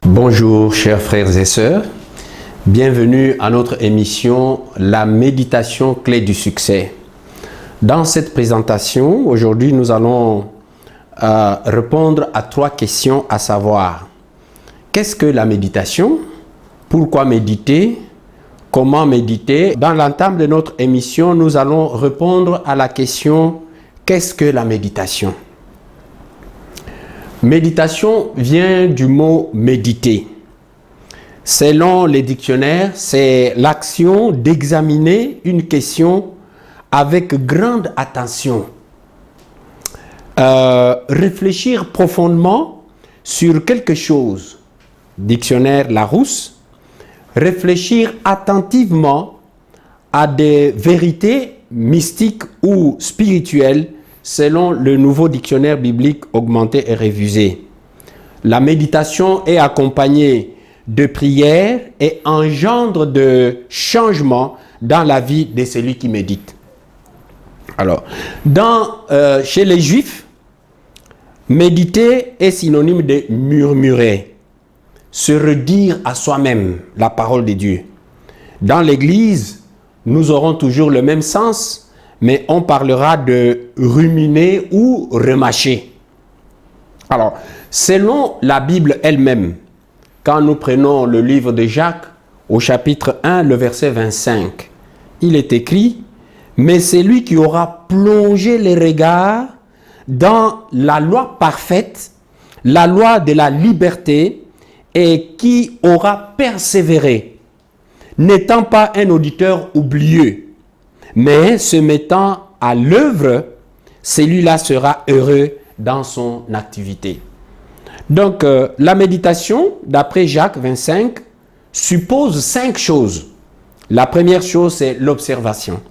Bonjour chers frères et sœurs, bienvenue à notre émission La méditation clé du succès. Dans cette présentation, aujourd'hui nous allons répondre à 3 questions, à savoir: qu'est-ce que la méditation? Pourquoi méditer? Comment méditer? Dans l'entame de notre émission, nous allons répondre à la question: qu'est-ce que la méditation? Méditation vient du mot méditer. Selon les dictionnaires, c'est l'action d'examiner une question avec grande attention. Réfléchir profondément sur quelque chose. Dictionnaire Larousse. Réfléchir attentivement à des vérités mystiques ou spirituelles selon le nouveau dictionnaire biblique augmenté et révisé. La méditation est accompagnée de prières et engendre de changements dans la vie de celui qui médite. Alors, chez les Juifs, méditer est synonyme de murmurer, se redire à soi-même la parole de Dieu. Dans l'Église, nous aurons toujours le même sens, mais on parlera de ruminer ou remâcher. Alors, selon la Bible elle-même, quand nous prenons le livre de Jacques, au chapitre 1, le verset 25, il est écrit: « Mais c'est lui qui aura plongé les regards dans la loi parfaite, la loi de la liberté, et qui aura persévéré, n'étant pas un auditeur oublieux, mais se mettant à l'œuvre, celui-là sera heureux dans son activité. » Donc, la méditation, d'après Jacques 25, suppose 5 choses. La première chose, c'est l'observation.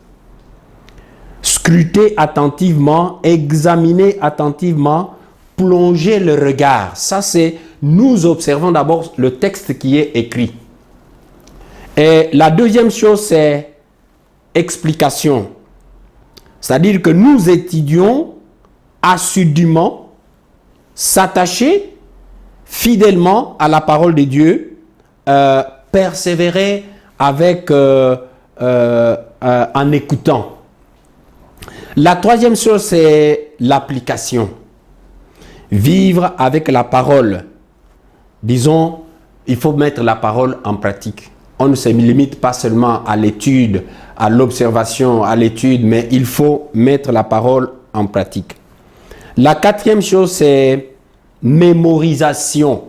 Scruter attentivement, examiner attentivement, plonger le regard. Ça, c'est nous observons d'abord le texte qui est écrit. Et la deuxième chose, c'est explication. C'est-à-dire que nous étudions assidûment, s'attacher fidèlement à la parole de Dieu, persévérer avec en écoutant. La troisième chose, c'est l'application. Vivre avec la parole. Disons, il faut mettre la parole en pratique. On ne se limite pas seulement à l'étude, à l'observation, à l'étude, mais il faut mettre la parole en pratique. La quatrième chose, c'est mémorisation.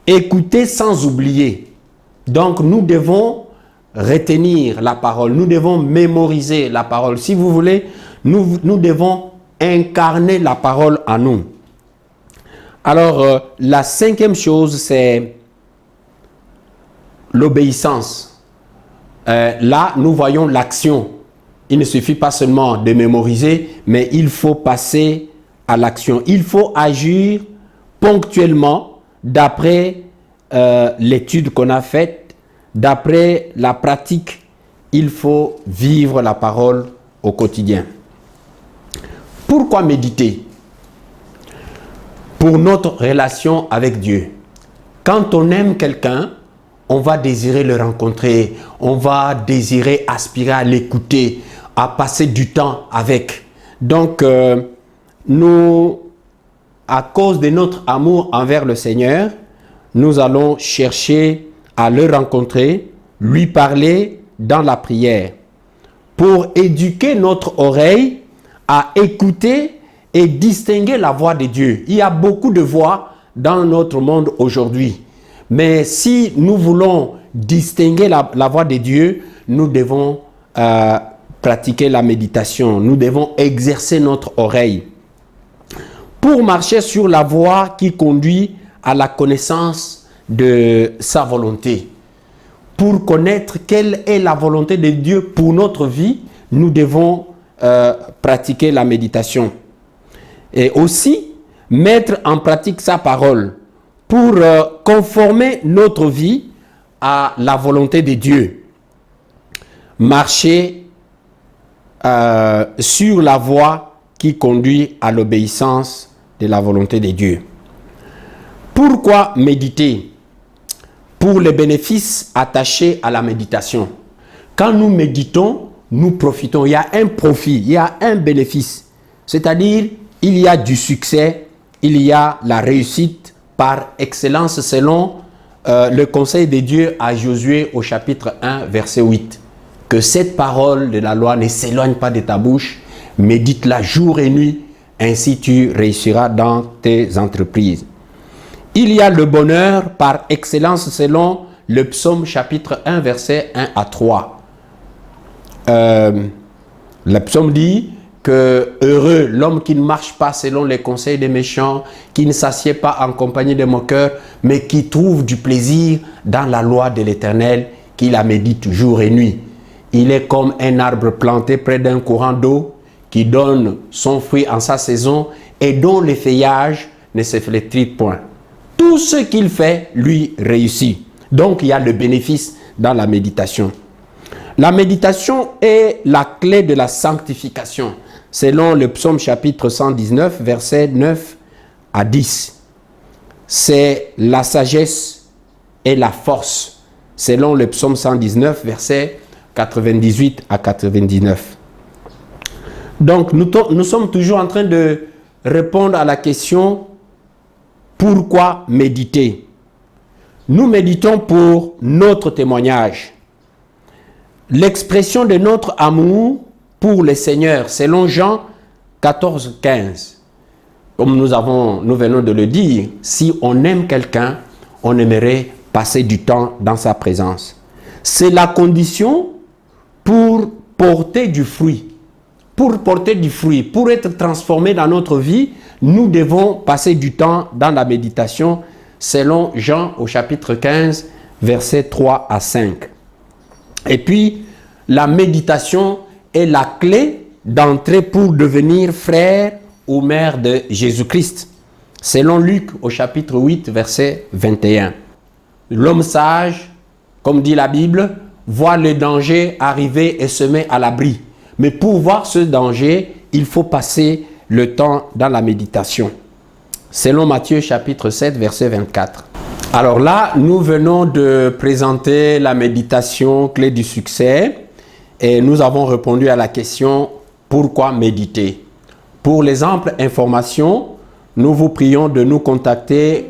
Écouter sans oublier. Donc, nous devons retenir la parole, nous devons mémoriser la parole. Si vous voulez, nous devons incarner la parole en nous. Alors, la cinquième chose, c'est l'obéissance. Là, nous voyons l'action. Il ne suffit pas seulement de mémoriser, mais il faut passer à l'action. Il faut agir ponctuellement d'après l'étude qu'on a faite, d'après la pratique. Il faut vivre la parole au quotidien. Pourquoi méditer? Pour notre relation avec Dieu. Quand on aime quelqu'un, on va désirer le rencontrer, on va désirer aspirer à l'écouter, à passer du temps avec. Donc, nous, à cause de notre amour envers le Seigneur, nous allons chercher à le rencontrer, lui parler dans la prière, pour éduquer notre oreille à écouter et distinguer la voix de Dieu. Il y a beaucoup de voix dans notre monde aujourd'hui. Mais si nous voulons distinguer la voix de Dieu, nous devons pratiquer la méditation. Nous devons exercer notre oreille pour marcher sur la voie qui conduit à la connaissance de sa volonté. Pour connaître quelle est la volonté de Dieu pour notre vie, nous devons pratiquer la méditation. et aussi mettre en pratique sa parole pour conformer notre vie à la volonté de Dieu. Marcher sur la voie qui conduit à l'obéissance de la volonté de Dieu. Pourquoi méditer? Pour les bénéfices attachés à la méditation. Quand nous méditons, nous profitons. Il y a un profit, il y a un bénéfice. C'est-à-dire, il y a du succès, il y a la réussite par excellence selon le conseil de Dieu à Josué au chapitre 1, verset 8. Que cette parole de la loi ne s'éloigne pas de ta bouche, médite-la jour et nuit, ainsi tu réussiras dans tes entreprises. Il y a le bonheur par excellence selon le psaume chapitre 1, verset 1 à 3. Le psaume dit que heureux l'homme qui ne marche pas selon les conseils des méchants, qui ne s'assied pas en compagnie des moqueurs, mais qui trouve du plaisir dans la loi de l'Éternel, qui la médite jour et nuit. Il est comme un arbre planté près d'un courant d'eau, qui donne son fruit en sa saison et dont le feuillage ne se flétrit point. Tout ce qu'il fait, lui, réussit. Donc, il y a le bénéfice dans la méditation. La méditation est la clé de la sanctification, selon le psaume chapitre 119, versets 9 à 10. C'est la sagesse et la force, selon le psaume 119, versets 98 à 99. Donc, nous sommes toujours en train de répondre à la question « Pourquoi méditer ?» Nous méditons pour notre témoignage. L'expression de notre amour pour le Seigneur, selon Jean 14, 15. Comme nous venons de le dire, si on aime quelqu'un, on aimerait passer du temps dans sa présence. C'est la condition pour porter du fruit. Pour porter du fruit, pour être transformé dans notre vie, nous devons passer du temps dans la méditation, selon Jean au chapitre 15, versets 3 à 5. Et puis, la méditation est la clé d'entrée pour devenir frère ou mère de Jésus-Christ, selon Luc au chapitre 8, verset 21. L'homme sage, comme dit la Bible, voit le danger arriver et se met à l'abri. Mais pour voir ce danger, il faut passer le temps dans la méditation. Selon Matthieu chapitre 7, verset 24. Alors là, nous venons de présenter la méditation clé du succès et nous avons répondu à la question « Pourquoi méditer ?» Pour les amples informations, nous vous prions de nous contacter